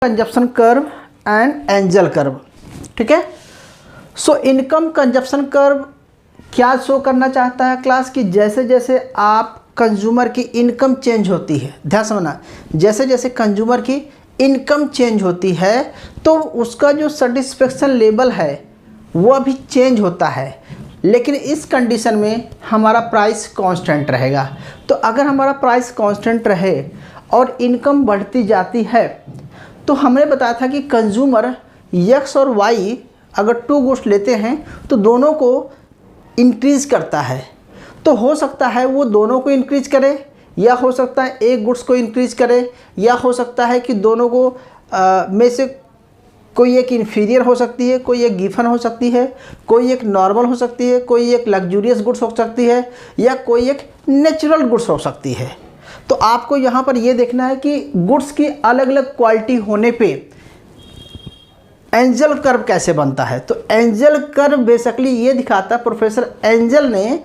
Consumption curve and angel curve. ठीक है, so income consumption curve क्या शो करना चाहता है क्लास की, जैसे जैसे आप कंज्यूमर की इनकम चेंज होती है, ध्यान समझना, जैसे जैसे कंज्यूमर की इनकम चेंज होती है तो उसका जो सेटिस्फेक्शन लेवल है वो भी चेंज होता है, लेकिन इस कंडीशन में हमारा प्राइस कांस्टेंट रहेगा। तो अगर हमारा प्राइस कांस्टेंट रहे और इनकम बढ़ती जाती है तो हमने बताया था कि कंज्यूमर एक्स और वाई अगर टू गुड्स लेते हैं तो दोनों को इंक्रीज़ करता है। तो हो सकता है वो दोनों को इंक्रीज करे, या हो सकता है एक गुड्स को इंक्रीज करे, या हो सकता है कि दोनों को में से कोई एक इन्फीरियर हो सकती है, कोई एक गिफन हो सकती है, कोई एक नॉर्मल हो सकती है, कोई एक लग्जूरियस गुड्स हो सकती है, या कोई एक नेचुरल गुड्स हो सकती है। तो आपको यहाँ पर ये देखना है कि गुड्स की अलग अलग क्वालिटी होने पे एंजल कर्व कैसे बनता है। तो एंजल कर्व बेसिकली ये दिखाता है, प्रोफेसर एंजल ने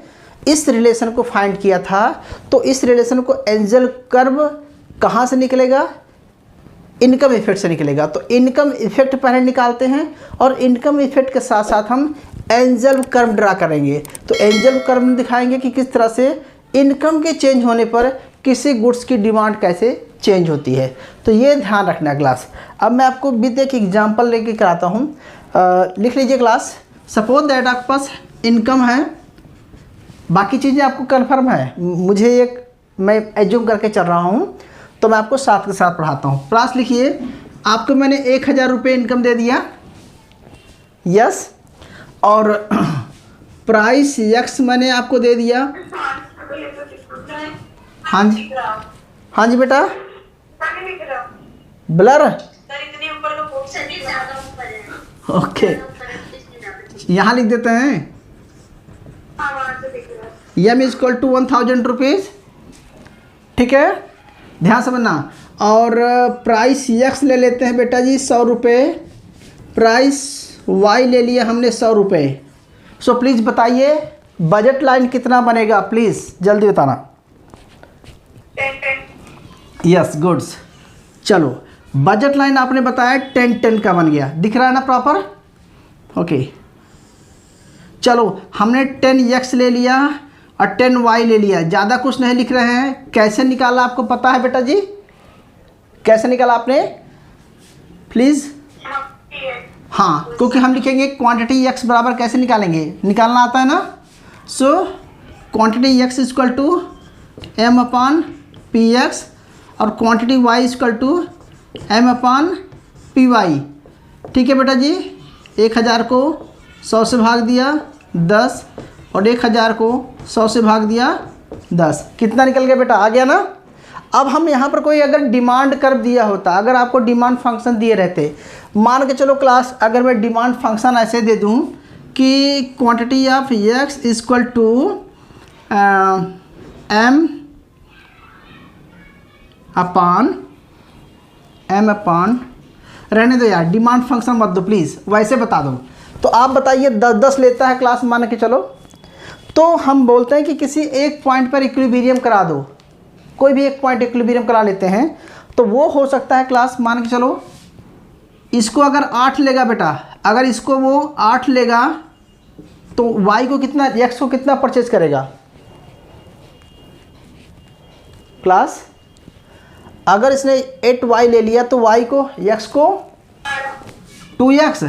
इस रिलेशन को फाइंड किया था। तो इस रिलेशन को एंजल कर्व कहाँ से निकलेगा, इनकम इफेक्ट से निकलेगा। तो इनकम इफेक्ट पहले निकालते हैं और इनकम इफेक्ट के साथ साथ हम एंजल कर्व ड्रा करेंगे। तो एंजल कर्व में दिखाएंगे कि किस तरह से इनकम के चेंज होने पर किसी गुड्स की डिमांड कैसे चेंज होती है। तो ये ध्यान रखना है क्लास। अब मैं आपको विद एक एग्जाम्पल लेके कराता हूँ। लिख लीजिए क्लास, सपोज दैट आपके पास इनकम है, बाकी चीज़ें आपको कन्फर्म है, मुझे एक मैं एज्यूम करके चल रहा हूँ तो मैं आपको साथ के साथ पढ़ाता हूँ। क्लास लिखिए, आपको मैंने 1000 रुपये इनकम दे दिया, यस, और प्राइस यक्स मैंने आपको दे दिया। हाँ जी, हाँ जी बेटा, ब्लर, ओके, यहाँ लिख देते हैं यम इज इक्वल टू 1000 रुपीज़। ठीक है, ध्यान समझना। और प्राइस यक्स ले लेते हैं बेटा जी 100 रुपये, प्राइस वाई ले लिया हमने 100 रुपये। सो प्लीज़ बताइए बजट लाइन कितना बनेगा, प्लीज़ जल्दी बताना। 10 यस, गुड्स। चलो बजट लाइन आपने बताया 10 का बन गया, दिख रहा है ना प्रॉपर, ओके। चलो हमने 10x ले लिया और 10y ले लिया, ज़्यादा कुछ नहीं लिख रहे हैं। कैसे निकाला आपको पता है बेटा जी, कैसे निकाला आपने प्लीज़? हाँ, क्योंकि हम लिखेंगे क्वांटिटी x बराबर कैसे निकालेंगे, निकालना आता है ना। So quantity x equal to m upon P X और quantity y equal to m upon P Y. ठीक है बेटा जी, 1000 को 100 से भाग दिया 10 और 1000 को 100 से भाग दिया 10, कितना निकल गया बेटा, आ गया ना। अब हम यहाँ पर कोई अगर डिमांड कर्व दिया होता, अगर आपको डिमांड फंक्शन दिए रहते, मान के चलो क्लास, अगर मैं डिमांड फंक्शन ऐसे दे दूँ कि quantity of x equal to m upon रहने दो यार, डिमांड फंक्शन मत दो प्लीज़, वैसे बता दो। तो आप बताइए 10 लेता है क्लास, मान के चलो, तो हम बोलते हैं कि किसी एक पॉइंट पर इक्विलिब्रियम करा दो, कोई भी एक पॉइंट इक्विलिब्रियम करा लेते हैं। तो वो हो सकता है क्लास, मान के चलो इसको अगर 8 लेगा बेटा, अगर इसको वो 8 लेगा तो y को कितना, x को कितना परचेज करेगा क्लास? अगर इसने 8y ले लिया तो y को, x को 2x,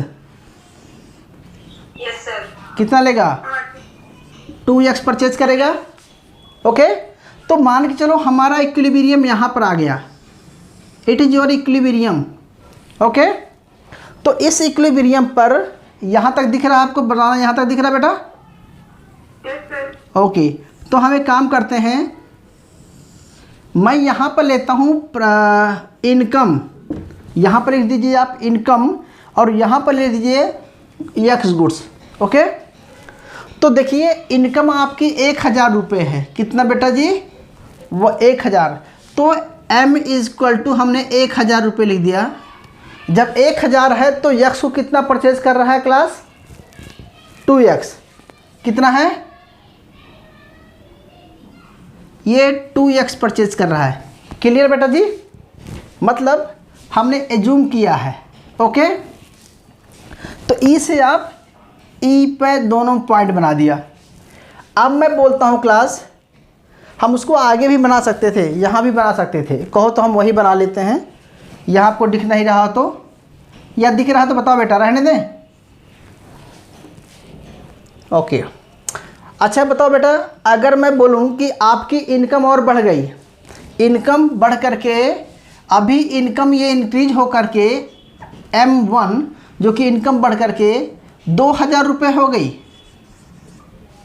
यस सर, कितना लेगा 2x परचेज करेगा, ओके। तो मान के चलो हमारा इक्विलिब्रियम यहाँ पर आ गया, it is your equilibrium, okay. तो इस इक्विलिब्रियम पर यहाँ तक दिख रहा है आपको, बनाना यहाँ तक दिख रहा है बेटा, यस सर, ओके। तो हम एक काम करते हैं, मैं यहाँ पर लेता हूँ इनकम, यहाँ पर लिख दीजिए आप इनकम, और यहाँ पर ले दीजिए एक्स गुड्स, ओके। तो देखिए इनकम आपकी 1000 रुपये है, कितना बेटा जी, वो 1000। तो m इज इक्वल टू हमने 1000 रुपये लिख दिया। जब 1000 है तो x को कितना परचेज कर रहा है क्लास, 2x, कितना है, ये 2x परचेज कर रहा है। क्लियर बेटा जी, मतलब हमने एज्यूम किया है। ओके, तो ई से आप ई पे दोनों पॉइंट बना दिया। अब मैं बोलता हूँ क्लास, हम उसको आगे भी बना सकते थे, यहाँ भी बना सकते थे, कहो तो हम वही बना लेते हैं। यहाँ आपको दिख नहीं रहा तो, या दिख रहा तो बताओ बेटा, रहने दें। ओके, अच्छा बताओ बेटा, अगर मैं बोलूँ कि आपकी इनकम और बढ़ गई, इनकम बढ़ करके अभी इनकम ये इंक्रीज हो करके M1 जो कि इनकम बढ़ करके 2000 रुपये हो गई,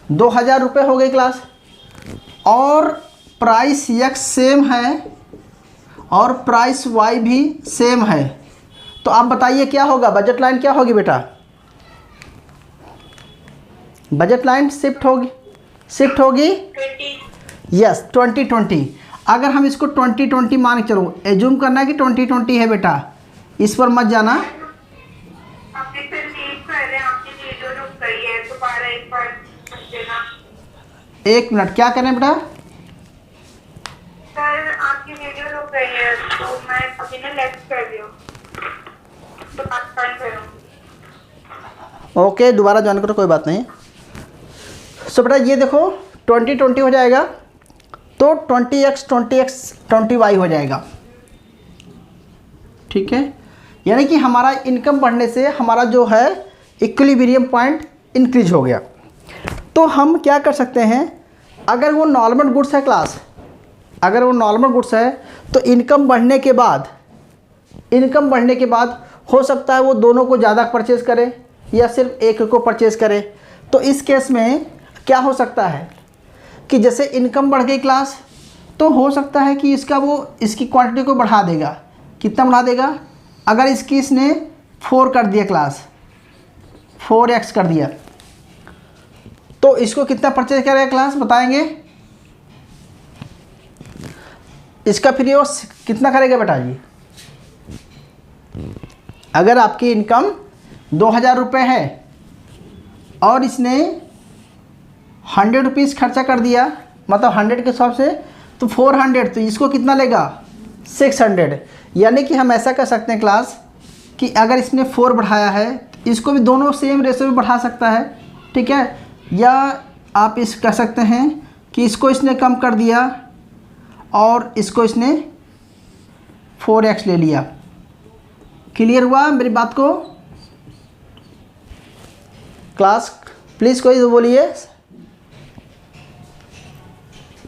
2000 रुपये हो गई क्लास, और प्राइस X सेम है और प्राइस Y भी सेम है, तो आप बताइए क्या होगा, बजट लाइन क्या होगी बेटा? बजट लाइन शिफ्ट होगी 20 यस 2020। अगर हम इसको 2020 मान के चलो, एज्यूम करना है कि 2020 है बेटा, इस पर मत जाना। आपने फिर लीव कर रहे हैं, आपकी वीडियो रुक गई है, दोबारा एक बार देना। 1 मिनट, क्या करें बेटा? सर आपकी वीडियो रुक गई है, तो मैं अभी ना लेफ्ट कर रही हूँ, तो बात कर करूँ। ओके, दोबारा ज्वाइन करो, कोई बात नहीं। सो बेटा ये देखो 2020 हो जाएगा, तो 20x 20x 20y हो जाएगा, ठीक है। यानी कि हमारा इनकम बढ़ने से हमारा जो है इक्विलिब्रियम पॉइंट इंक्रीज हो गया। तो हम क्या कर सकते हैं, अगर वो नॉर्मल गुड्स है क्लास, अगर वो नॉर्मल गुड्स है तो इनकम बढ़ने के बाद हो सकता है वो दोनों को ज़्यादा परचेज़ करे या सिर्फ एक को परचेज़ करे। तो इस केस में क्या हो सकता है कि जैसे इनकम बढ़ गई क्लास, तो हो सकता है कि इसकी क्वांटिटी को बढ़ा देगा। कितना बढ़ा देगा? अगर इसने 4 कर दिया क्लास, 4x कर दिया, तो इसको कितना परचेज करेगा क्लास, बताएंगे? इसका फिर ये कितना करेगा बेटा जी? अगर आपकी इनकम 2000 रुपये है और इसने 100 रुपीज़ खर्चा कर दिया, मतलब 100 के हिसाब से, तो 400, तो इसको कितना लेगा? 600। यानी कि हम ऐसा कर सकते हैं क्लास कि अगर इसने 4 बढ़ाया है, तो इसको भी दोनों सेम रेशो में बढ़ा सकता है, ठीक है। या आप इस कह सकते हैं कि इसको इसने कम कर दिया और इसको इसने 4x ले लिया। क्लियर हुआ मेरी बात को क्लास? प्लीज़ कोई बोलिए,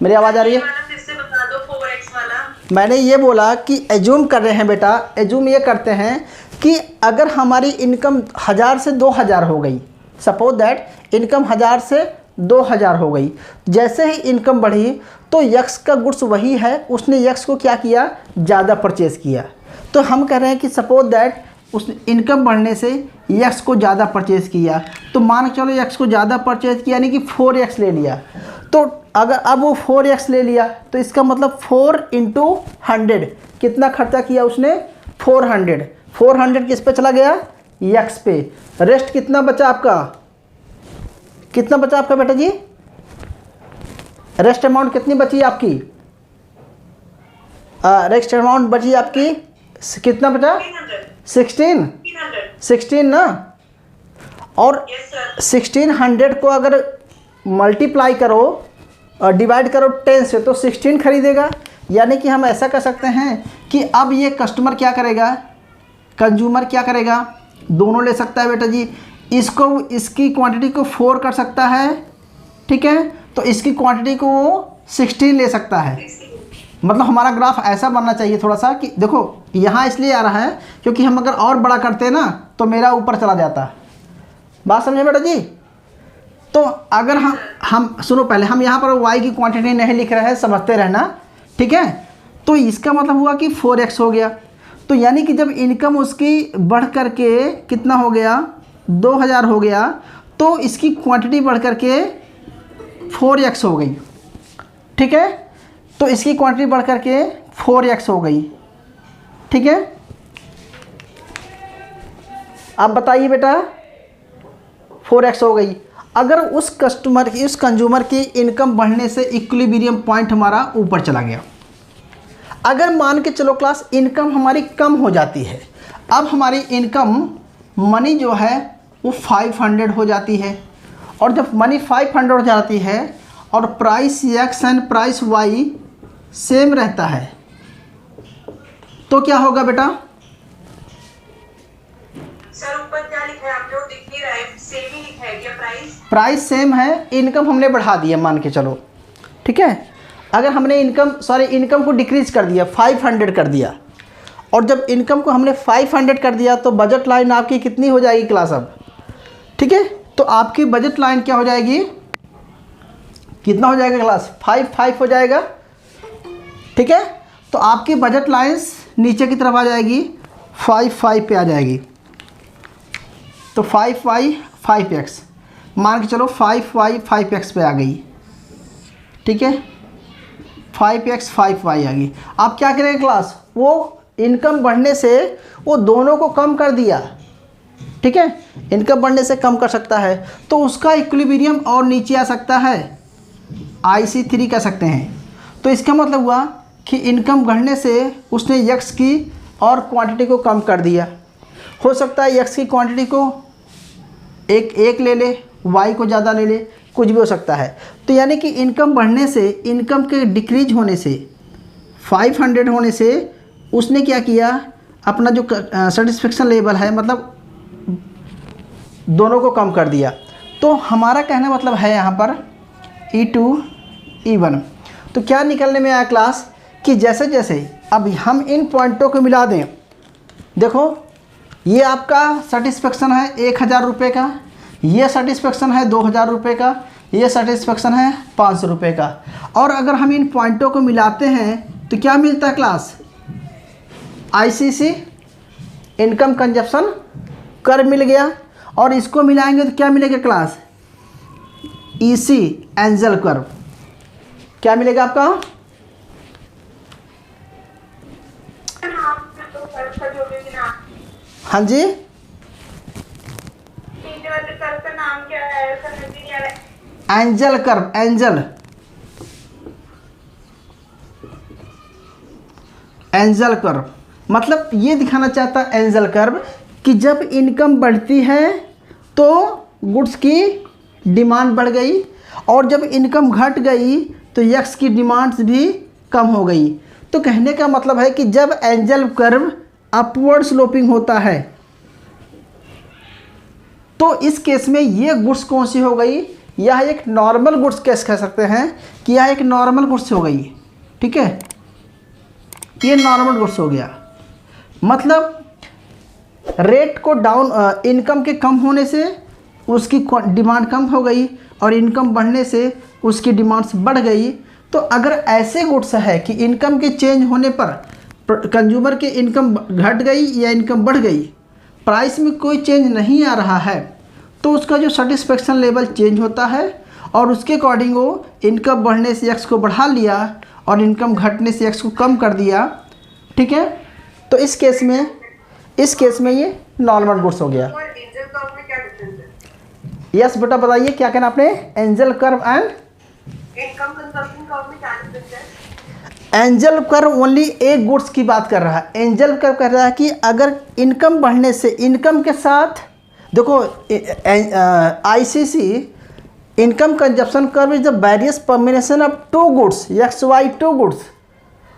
मेरी आवाज़ आ रही है? फिर से बता दो 4x वाला। मैंने ये बोला कि एज्यूम कर रहे हैं बेटा, एज्यूम ये करते हैं कि अगर हमारी इनकम 1000 से 2000 हो गई, सपोज दैट इनकम 1000 से 2000 हो गई, जैसे ही इनकम बढ़ी तो यक्स का गुड्स वही है, उसने यक्स को क्या किया? ज़्यादा परचेज़ किया। तो हम कह रहे हैं कि सपोज दैट उस इनकम बढ़ने से यक्स को ज़्यादा परचेज़ किया, तो मान के चलो यक्स को ज़्यादा परचेज़ किया यानी कि 4x ले लिया। तो अगर अब वो 4x ले लिया तो इसका मतलब 4 × 100 कितना खर्चा किया उसने? 400। 400 किस पे चला गया? यक्स पे। रेस्ट कितना बचा आपका? कितना बचा आपका बेटा जी? रेस्ट अमाउंट कितनी बची आपकी? रेस्ट अमाउंट बची आपकी कितना बचा? 16 ना। और 1600 को अगर मल्टीप्लाई करो और डिवाइड करो 10 से, तो 16 खरीदेगा। यानी कि हम ऐसा कर सकते हैं कि अब ये कस्टमर क्या करेगा, कंज्यूमर क्या करेगा? दोनों ले सकता है बेटा जी। इसकी क्वांटिटी को 4 कर सकता है, ठीक है, तो इसकी क्वांटिटी को वो 16 ले सकता है। मतलब हमारा ग्राफ ऐसा बनना चाहिए थोड़ा सा कि देखो यहाँ इसलिए आ रहा है क्योंकि हम अगर और बड़ा करते हैं ना तो मेरा ऊपर चला जाता। बात समझे बेटा जी? तो अगर हम सुनो, पहले हम यहाँ पर y की क्वांटिटी नहीं लिख रहे हैं, समझते रहना, ठीक है। तो इसका मतलब हुआ कि 4x हो गया। तो यानी कि जब इनकम उसकी बढ़ करके कितना हो गया? 2000 हो गया, तो इसकी क्वांटिटी बढ़ करके 4x हो गई, ठीक है। तो इसकी क्वांटिटी बढ़ करके 4x हो गई, ठीक है। अब बताइए बेटा, 4x हो गई। अगर उस कंज्यूमर की इनकम बढ़ने से इक्विलिब्रियम पॉइंट हमारा ऊपर चला गया, अगर मान के चलो क्लास इनकम हमारी कम हो जाती है, अब हमारी इनकम मनी जो है वो 500 हो जाती है, और जब मनी 500 हो जाती है और price x and price y same रहता है तो क्या होगा बेटा? सर ऊपर क्या लिखा है? आप जो दिख नहीं रहा है, सेम ही लिखा है क्या प्राइस? प्राइस सेम है, इनकम हमने बढ़ा दिया मान के चलो, ठीक है। अगर हमने इनकम को डिक्रीज कर दिया, 500 कर दिया, और जब इनकम को हमने 500 कर दिया तो बजट लाइन आपकी कितनी हो जाएगी क्लास अब? ठीक है, तो आपकी बजट लाइन क्या हो जाएगी? कितना हो जाएगा क्लास? 5 हो जाएगा, ठीक है। तो आपकी बजट लाइन्स नीचे की तरफ आ जाएगी, 5 पे आ जाएगी। तो 5y 5x मान के चलो 5y 5x पे आ गई, ठीक है। 5x 5y आ गई। आप क्या करेंगे क्लास? वो इनकम बढ़ने से वो दोनों को कम कर दिया, ठीक है। इनकम बढ़ने से कम कर सकता है तो उसका इक्विलिब्रियम और नीचे आ सकता है, IC3 कह सकते हैं। तो इसका मतलब हुआ कि इनकम बढ़ने से उसने x की और क्वांटिटी को कम कर दिया। हो सकता है x की क्वांटिटी को एक ले ले, y को ज़्यादा ले ले, कुछ भी हो सकता है। तो यानी कि इनकम बढ़ने से, इनकम के डिक्रीज होने से, 500 होने से उसने क्या किया? अपना जो सेटिस्फेक्शन लेवल है, मतलब दोनों को कम कर दिया। तो हमारा कहना मतलब है यहाँ पर E2 E1। तो क्या निकलने में आया क्लास कि जैसे जैसे अब हम इन पॉइंटों को मिला दें, देखो ये आपका सेटिस्फेक्शन है 1000 रुपये का, ये सेटिस्फेक्शन है 2000 रुपये का, ये सेटिस्फेक्शन है 500 रुपये का, और अगर हम इन पॉइंटों को मिलाते हैं तो क्या मिलता है class? ICC income consumption curve मिल गया। और इसको मिलाएंगे तो क्या मिलेगा क्लास? EC angel curve. क्या मिलेगा आपका? हाँ जी, कर्व का नाम क्या है? समझ नहीं आ रहा है। एंजल कर्व, एंजल कर्व मतलब ये दिखाना चाहता है एंजल कर्व कि जब इनकम बढ़ती है तो गुड्स की डिमांड बढ़ गई, और जब इनकम घट गई तो यक्स की डिमांड्स भी कम हो गई। तो कहने का मतलब है कि जब एंजल कर्व अपवर्ड स्लोपिंग होता है तो इस केस में ये गुड्स कौन सी हो गई? यह एक नॉर्मल गुड्स केस कह सकते हैं कि यह एक नॉर्मल गुड्स हो गई, ठीक है। ये नॉर्मल गुड्स हो गया, मतलब रेट को डाउन, इनकम के कम होने से उसकी डिमांड कम हो गई और इनकम बढ़ने से उसकी डिमांड्स बढ़ गई। तो अगर ऐसे गुड्स है कि इनकम के चेंज होने पर कंज्यूमर की इनकम घट गई या इनकम बढ़ गई, प्राइस में कोई चेंज नहीं आ रहा है, तो उसका जो सेटिस्फेक्शन लेवल चेंज होता है और उसके अकॉर्डिंग वो इनकम बढ़ने से एक्स को बढ़ा लिया और इनकम घटने से एक्स को कम कर दिया, ठीक है। तो इस केस में ये नॉर्मल गुड्स हो गया। और एंजल कर्व में क्या डिफरेंस है? यस बेटा बताइए क्या कहना आपने? Angel curve and income consumption curve में क्या डिफरेंस है? एंजल कर्व ओनली एक गुड्स की बात कर रहा है। एंजल कर्व कह रहा है कि अगर इनकम बढ़ने से, इनकम के साथ देखो ICC income consumption curve is the various combination of two goods XY two goods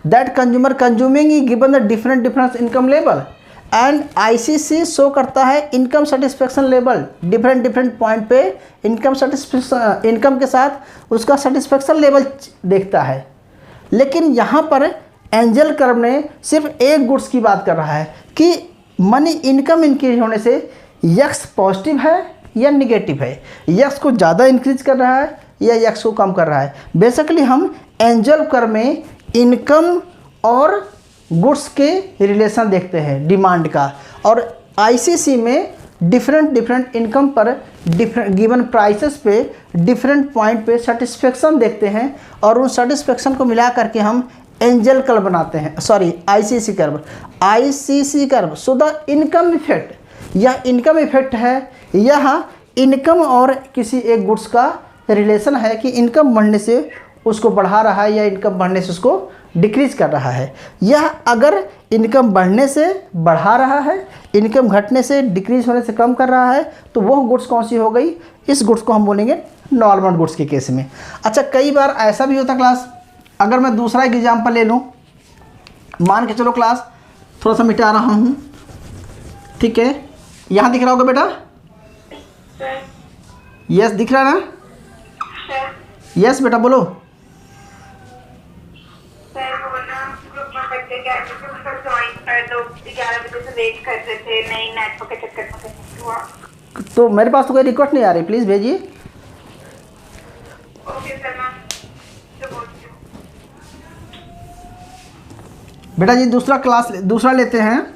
that consumer consuming ई given the different income level, and ICC show करता है income satisfaction level different point पे income के साथ उसका satisfaction level देखता है। लेकिन यहाँ पर एंजल कर्व ने सिर्फ एक गुड्स की बात कर रहा है कि मनी इनकम इंक्रीज होने से यक्स पॉजिटिव है या निगेटिव है, यक्स को ज़्यादा इंक्रीज कर रहा है या यक्स को कम कर रहा है। बेसिकली हम एंजल कर्व में इनकम और गुड्स के रिलेशन देखते हैं डिमांड का, और ICC में डिफरेंट इनकम पर डिफरेंट गिवन प्राइसेस पे डिफरेंट पॉइंट पे सेटिस्फेक्शन देखते हैं और उन सेटिस्फेक्शन को मिला करके हम एंजल कर्व बनाते हैं, sorry ICC curve. So the income effect, यह इनकम इफेक्ट है, यह इनकम और किसी एक गुड्स का रिलेशन है कि इनकम बढ़ने से उसको बढ़ा रहा है या इनकम बढ़ने से उसको डिक्रीज कर रहा है। यह अगर इनकम बढ़ने से बढ़ा रहा है, इनकम घटने से डिक्रीज होने से कम कर रहा है, तो वह गुड्स कौन सी हो गई? इस गुड्स को हम बोलेंगे नॉर्मल गुड्स के केस में। अच्छा, कई बार ऐसा भी होता क्लास, अगर मैं दूसरा एक एग्जाम्पल ले लूँ, मान के चलो क्लास, थोड़ा सा मिटा रहा हूँ, ठीक है, यहाँ दिख रहा होगा बेटा? सर यस दिख रहा है ना? सर यस बेटा बोलो। सर वो ना ग्रुप में बच्चे क्या थे, उनका ज्वाइन कर दो, 11 बजे से वेट करते थे, नहीं नेटवर्क के चक्कर में कहीं हुआ। तो मेरे पास तो कोई रिक्वेस्ट नहीं आ रही, प्लीज़ भेजिए। ओके सर, मैं तो बोलती हूँ। बेटा जी दूसरा लेते हैं।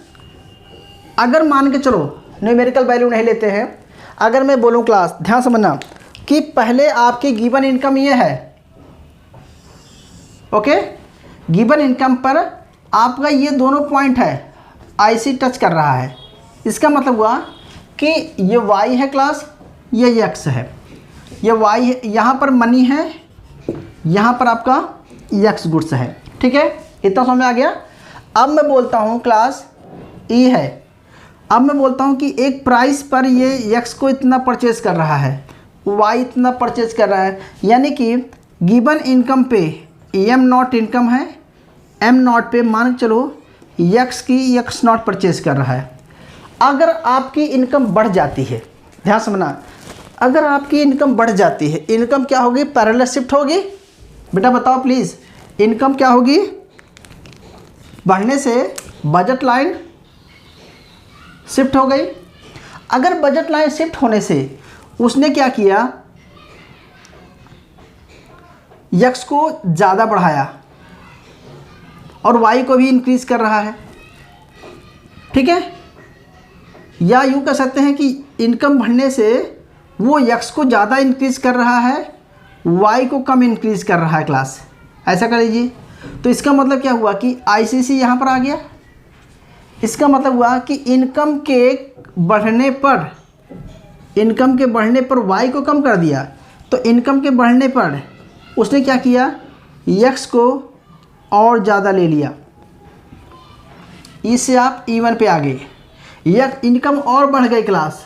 अगर मान के चलो न्यूमेरिकल वैल्यू नहीं लेते हैं, अगर मैं बोलूँ क्लास, ध्यान समझना कि पहले आपकी गिवन इनकम ये है, ओके, गिवन इनकम पर आपका ये दोनों पॉइंट है, आईसी टच कर रहा है। इसका मतलब हुआ कि ये वाई है क्लास, ये एक्स है, ये वाई है, यहाँ पर मनी है, यहाँ पर आपका एक्स गुड्स है, ठीक है, इतना समझ में आ गया। अब मैं बोलता हूँ क्लास ई है, अब मैं बोलता हूँ कि एक प्राइस पर ये एक्स को इतना परचेज कर रहा है, वाई इतना परचेज कर रहा है, यानी कि गिवन इनकम पे एम नॉट इनकम है, एम नॉट पे मान चलो एक्स की एक्स नॉट परचेज कर रहा है। अगर आपकी इनकम बढ़ जाती है, ध्यान समझना, अगर आपकी इनकम बढ़ जाती है, इनकम क्या होगी? पैरेलल शिफ्ट होगी। बेटा बताओ प्लीज़, इनकम क्या होगी? बढ़ने से बजट लाइन शिफ्ट हो गई। अगर बजट लाइन शिफ्ट होने से उसने क्या किया? एक्स को ज़्यादा बढ़ाया और वाई को भी इंक्रीज कर रहा है, ठीक है, या यूँ कह सकते हैं कि इनकम बढ़ने से वो एक्स को ज़्यादा इंक्रीज कर रहा है, वाई को कम इंक्रीज कर रहा है क्लास, ऐसा कर लीजिए। तो इसका मतलब क्या हुआ कि आईसीसी यहाँ पर आ गया। इसका मतलब हुआ कि इनकम के बढ़ने पर वाई को कम कर दिया, तो इनकम के बढ़ने पर उसने क्या किया? एक्स को और ज़्यादा ले लिया, इससे आप इवन पे आ गए। यह इनकम और बढ़ गई क्लास,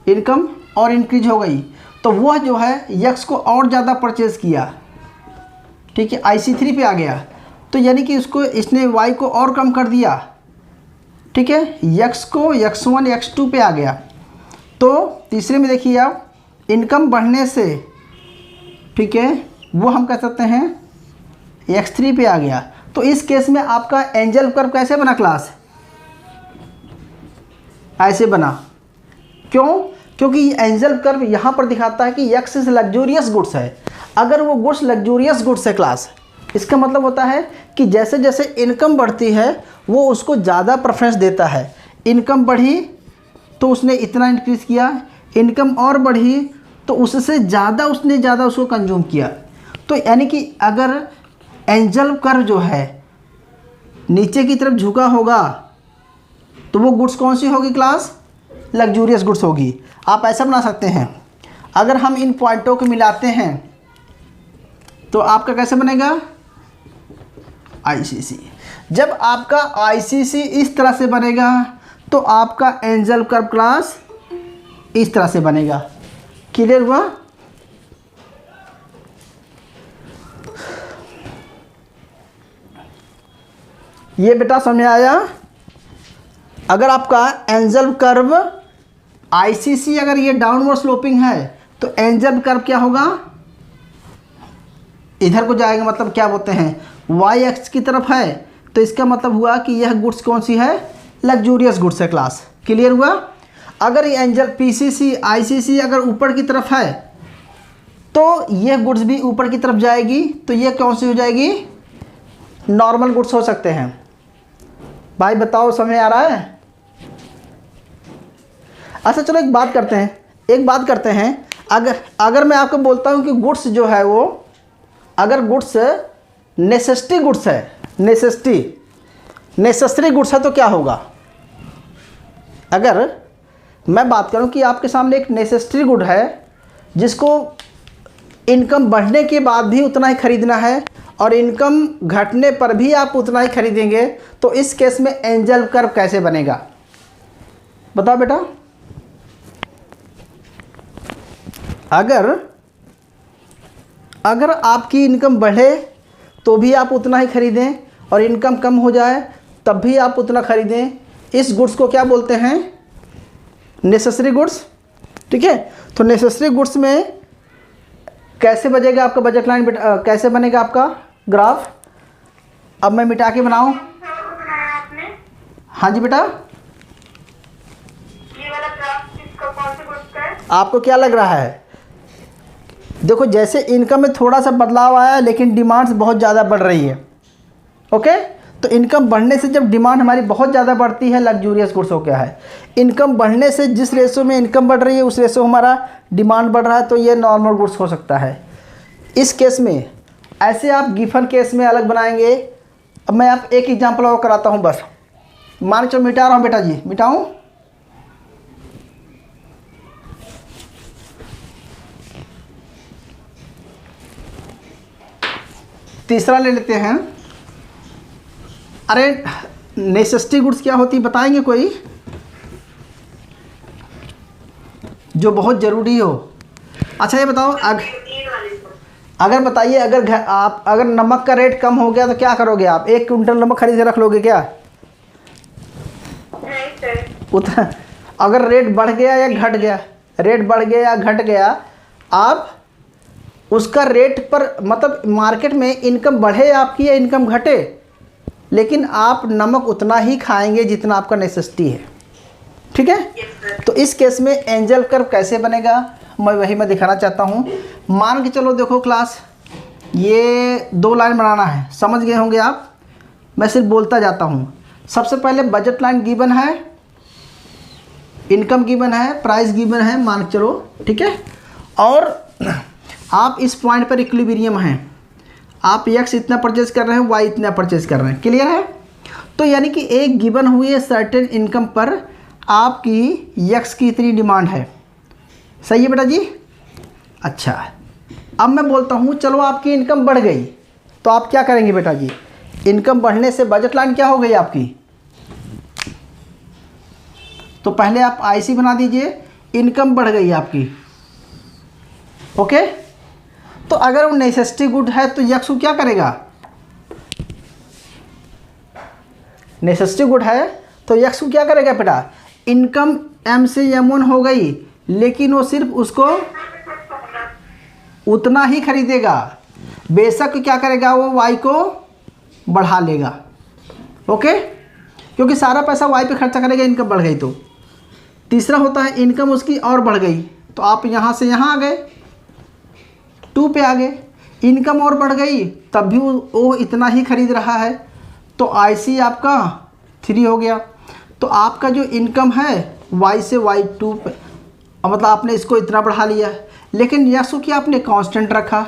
इनकम और इंक्रीज हो गई, तो वह जो है एक्स को और ज़्यादा परचेज़ किया, ठीक है, IC3 पे आ गया। तो यानी कि इसने वाई को और कम कर दिया, ठीक है, एक्स को x1 x2 पे आ गया। तो तीसरे में देखिए आप, इनकम बढ़ने से, ठीक है, वो हम कह सकते हैं x3 पे आ गया। तो इस केस में आपका एंजल कर्व कैसे बना क्लास? ऐसे बना। क्यों? क्योंकि एंजल कर्व यहाँ पर दिखाता है कि एक्स इज लग्जूरियस गुड्स है। अगर वो गुड्स लग्जूरियस गुड्स है क्लास, इसका मतलब होता है कि जैसे जैसे इनकम बढ़ती है वो उसको ज़्यादा प्रेफरेंस देता है। इनकम बढ़ी तो उसने इतना इंक्रीज़ किया, इनकम और बढ़ी तो उससे ज़्यादा उसको कंज्यूम किया। तो यानी कि अगर एंजल कर्व जो है नीचे की तरफ झुका होगा तो वो गुड्स कौन सी होगी क्लास? लग्जूरियस गुड्स होगी। आप ऐसा बना सकते हैं, अगर हम इन पॉइंटों को मिलाते हैं तो आपका कैसे बनेगा? ICC। जब आपका ICC इस तरह से बनेगा तो आपका एंजल कर्व क्लास इस तरह से बनेगा। क्लियर हुआ? ये बेटा समझ में आया? अगर आपका एंजल कर्व ICC अगर ये डाउनवर्ड स्लोपिंग है तो एंजल कर्व क्या होगा? इधर को जाएगा, मतलब क्या बोलते हैं वाई एक्स की तरफ है, तो इसका मतलब हुआ कि यह गुड्स कौन सी है? लग्जूरियस गुड्स है क्लास। क्लियर हुआ? अगर ये एंजल PCC ICC अगर ऊपर की तरफ है तो यह गुड्स भी ऊपर की तरफ जाएगी, तो यह कौन सी हो जाएगी? नॉर्मल गुड्स हो सकते हैं। भाई बताओ समझ आ रहा है? अच्छा चलो एक बात करते हैं, अगर मैं आपको बोलता हूँ कि गुड्स जो है वो, अगर गुड्स नेसेसरी गुड्स है, नेसेसरी गुड्स है तो क्या होगा? अगर मैं बात करूं कि आपके सामने एक नेसेसरी गुड है जिसको इनकम बढ़ने के बाद भी उतना ही खरीदना है और इनकम घटने पर भी आप उतना ही खरीदेंगे, तो इस केस में एंजल कर्व कैसे बनेगा? बताओ बेटा। अगर आपकी इनकम बढ़े तो भी आप उतना ही खरीदें, और इनकम कम हो जाए तब भी आप उतना खरीदें, इस गुड्स को क्या बोलते हैं? Necessary goods. ठीक है, तो नेसेसरी गुड्स में कैसे बजेगा आपका बजट लाइन बेटा, कैसे बनेगा आपका ग्राफ? अब मैं मिटा के बनाऊं? बनाया आपने? हाँ जी बेटा। ये वाला ग्राफ किसका, कौन से गुड्स का है? आपको क्या लग रहा है? देखो, जैसे इनकम में थोड़ा सा बदलाव आया है लेकिन डिमांड्स बहुत ज़्यादा बढ़ रही है। ओके, तो इनकम बढ़ने से जब डिमांड हमारी बहुत ज़्यादा बढ़ती है, लग्जूरियस गुड्स हो क्या है? इनकम बढ़ने से जिस रेशो में इनकम बढ़ रही है उस रेशो हमारा डिमांड बढ़ रहा है, तो ये नॉर्मल गुड्स हो सकता है। इस केस में ऐसे आप गिफन केस में अलग बनाएंगे। अब मैं आप एक एग्जांपल और कराता हूँ बस। मान चलो मिटा रहा हूँ बेटा जी, मिटाऊँ? तीसरा ले लेते हैं। अरे नेसेसिटी गुड्स क्या होती है बताएंगे कोई, जो बहुत ज़रूरी हो? अच्छा ये बताओ, अगर बताइए, अगर नमक का रेट कम हो गया तो क्या करोगे आप? 1 क्विंटल नमक खरीद के रख लोगे क्या? नहीं सर। उतना अगर रेट बढ़ गया या घट गया, रेट बढ़ गया या घट गया, आप उसका रेट पर, मतलब मार्केट में इनकम बढ़े आपकी या इनकम घटे, लेकिन आप नमक उतना ही खाएंगे जितना आपका नेसेसिटी है। ठीक है, तो इस केस में एंजल कर्व कैसे बनेगा मैं दिखाना चाहता हूँ। मान के चलो, देखो क्लास, ये 2 लाइन बनाना है, समझ गए होंगे आप। मैं सिर्फ बोलता जाता हूँ। सबसे पहले बजट लाइन गिवन है, इनकम गिवन है, प्राइस गिवन है, मान के चलो। ठीक है, और आप इस पॉइंट पर इक्विलिब्रियम हैं, आप x इतना परचेज कर रहे हैं, y इतना परचेज कर रहे हैं। क्लियर है? तो यानी कि एक गिवन हुई है सर्टेन इनकम पर आपकी x की इतनी डिमांड है। सही है बेटा जी? अच्छा, अब मैं बोलता हूँ चलो आपकी इनकम बढ़ गई, तो आप क्या करेंगे बेटा जी? इनकम बढ़ने से बजट लाइन क्या हो गई आपकी? तो पहले आप IC बना दीजिए, इनकम बढ़ गई आपकी। ओके, तो अगर वो नेसेसिटी गुड है तो यक्स क्या करेगा? नेसेसिटी गुड है तो यक्स क्या करेगा बेटा? इनकम M से M1 हो गई, लेकिन वो सिर्फ उसको उतना ही खरीदेगा, बेशक क्या करेगा वो Y को बढ़ा लेगा। ओके, क्योंकि सारा पैसा Y पे खर्चा करेगा, इनकम बढ़ गई तो। तीसरा होता है इनकम उसकी और बढ़ गई, तो आप यहाँ से यहाँ आ गए, 2 पे आ गए। इनकम और बढ़ गई तब भी वो इतना ही खरीद रहा है, तो IC आपका 3 हो गया। तो आपका जो इनकम है Y से Y2 पे, मतलब आपने इसको इतना बढ़ा लिया, लेकिन यस कि आपने कांस्टेंट रखा।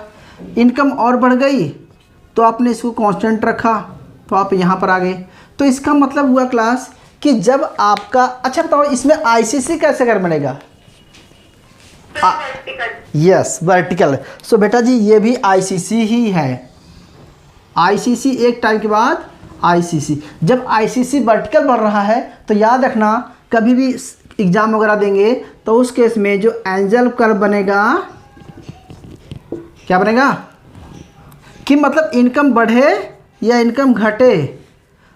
इनकम और बढ़ गई तो आपने इसको कांस्टेंट रखा, तो आप यहाँ पर आ गए। तो इसका मतलब हुआ क्लास कि जब आपका, अच्छा बताओ इसमें ICC कैसे कर बनेगा? Yes, vertical. सो बेटा जी ये भी ICC ही है। ICC एक टाइम के बाद ICC, जब ICC वर्टिकल बढ़ रहा है तो याद रखना, कभी भी एग्जाम वगैरह देंगे तो उस केस में जो एंजल कर्व बनेगा, क्या बनेगा कि मतलब इनकम बढ़े या इनकम घटे,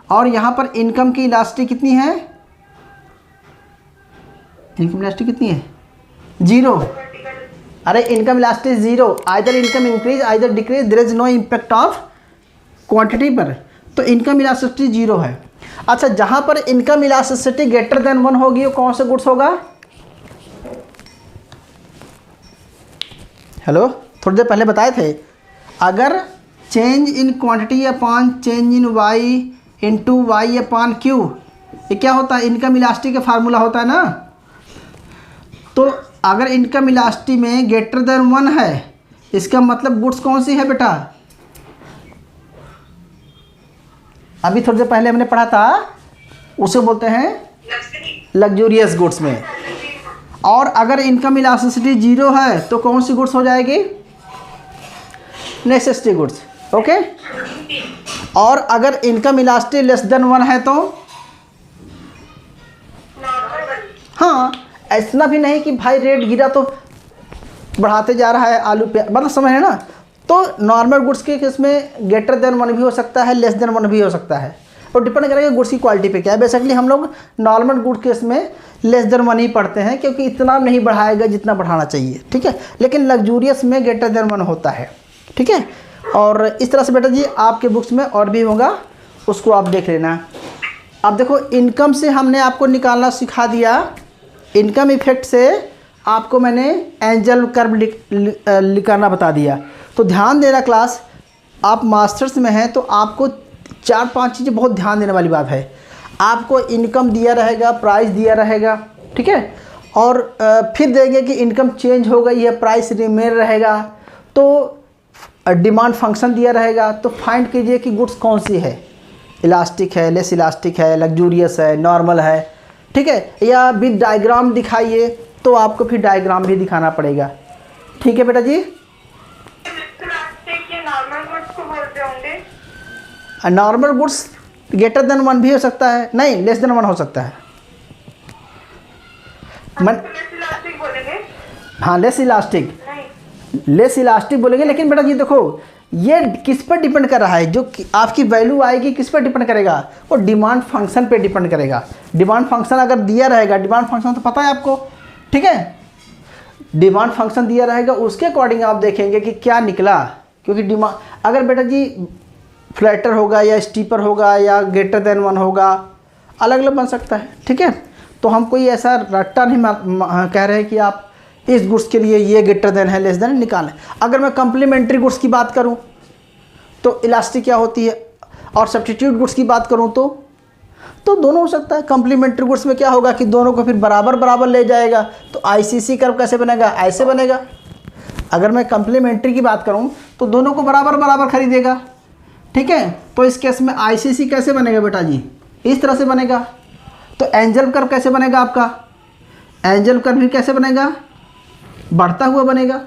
और यहाँ पर इनकम की इलास्टिक कितनी है? इनकम इलास्टिक कितनी है? 0। अरे income elastic 0, either income increase either decrease, there is no impact of quantity पर, तो इनकम इलास्टिसिटी 0 है। अच्छा, जहाँ पर इनकम इलास्टिसिटी ग्रेटर देन 1 होगी वो कौन सा गुड्स होगा? हेलो, थोड़ी देर पहले बताए थे, अगर change in quantity upon change in Y into Y upon Q, ये क्या होता है? इनकम इलास्टिक का फार्मूला होता है ना। तो अगर इनकम इलास्टिक में ग्रेटर देन 1 है, इसका मतलब गुड्स कौन सी है बेटा? अभी थोड़ी देर पहले हमने पढ़ा था, उसे बोलते हैं लग्जूरियस गुड्स में। और अगर इनकम इलास्टिसिटी 0 है तो कौन सी गुड्स हो जाएगी? Necessity goods. ओके। और अगर इनकम इलास्टिक लेस देन 1 है तो नॉर्मल। हाँ, ऐसा भी नहीं कि भाई रेट गिरा तो बढ़ाते जा रहा है आलू पे, मतलब समझ है ना। तो नॉर्मल गुड्स के केस में ग्रेटर देन 1 भी हो सकता है, लेस देन 1 भी हो सकता है, और डिपेंड करेगा गुड्स की क्वालिटी पे क्या है। बेसिकली हम लोग नॉर्मल गुड केस में लेस देन 1 ही पढ़ते हैं, क्योंकि इतना नहीं बढ़ाएगा जितना बढ़ाना चाहिए, ठीक है। लेकिन लग्जूरियस में ग्रेटर देन 1 होता है, ठीक है। और इस तरह से बेटा जी आपके बुक्स में और भी होगा, उसको आप देख लेना। अब देखो, इनकम से हमने आपको निकालना सिखा दिया, इनकम इफेक्ट से आपको मैंने एंजल कर्व निकालना बता दिया। तो ध्यान देना क्लास, आप मास्टर्स में हैं तो आपको 4-5 चीज़ें बहुत ध्यान देने वाली बात है। आपको इनकम दिया रहेगा, प्राइस दिया रहेगा, ठीक है, और फिर देंगे कि इनकम चेंज हो गई है, प्राइस रिमेन रहेगा, तो डिमांड फंक्शन दिया रहेगा। तो फाइंड कीजिए कि गुड्स कौन सी है, इलास्टिक है, लेस इलास्टिक है, लग्जूरियस है, नॉर्मल है, ठीक है। या विद डायग्राम दिखाइए, तो आपको फिर डायग्राम भी दिखाना पड़ेगा, ठीक है बेटा जी। प्लास्टिक के नॉर्मल गुड्स को बोलते होंगे। नॉर्मल गुड्स ग्रेटर देन 1 भी हो सकता है, नहीं लेस देन 1 हो सकता है। प्लास्टिक बोलेंगे? हाँ, लेस इलास्टिक, नहीं, लेस इलास्टिक बोलेंगे। लेकिन बेटा जी देखो, ये किस पर डिपेंड कर रहा है, जो आपकी वैल्यू आएगी किस पर डिपेंड करेगा, वो डिमांड फंक्शन पे डिपेंड करेगा। डिमांड फंक्शन अगर दिया रहेगा, डिमांड फंक्शन तो पता है आपको, ठीक है, डिमांड फंक्शन दिया रहेगा, उसके अकॉर्डिंग आप देखेंगे कि क्या निकला। क्योंकि डिमांड अगर बेटा जी फ्लैटर होगा या स्टीपर होगा या ग्रेटर देन 1 होगा, अलग अलग बन सकता है, ठीक है। तो हम कोई ऐसा रट्टा नहीं कह रहे हैं कि आप इस गुड्स के लिए ये ग्रेटर देन है, लेस देन निकालें। अगर मैं कम्प्लीमेंट्री गुड्स की बात करूं तो इलास्टिक क्या होती है, और सब्स्टिट्यूट गुड्स की बात करूं तो दोनों हो सकता है। कम्प्लीमेंट्री गुड्स में क्या होगा कि दोनों को फिर बराबर बराबर ले जाएगा, तो आईसीसी कर्व कैसे बनेगा, ऐसे बनेगा। अगर मैं कम्प्लीमेंट्री की बात करूं तो दोनों को बराबर बराबर खरीदेगा, ठीक है। तो इस केस में आईसीसी कैसे बनेगा बेटा जी, इस तरह से बनेगा। तो एंजल कर्व कैसे बनेगा आपका, एंजल कर्व भी कैसे बनेगा, बढ़ता हुआ बनेगा,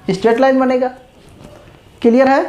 स्ट्रेट लाइन बनेगा। क्लियर है।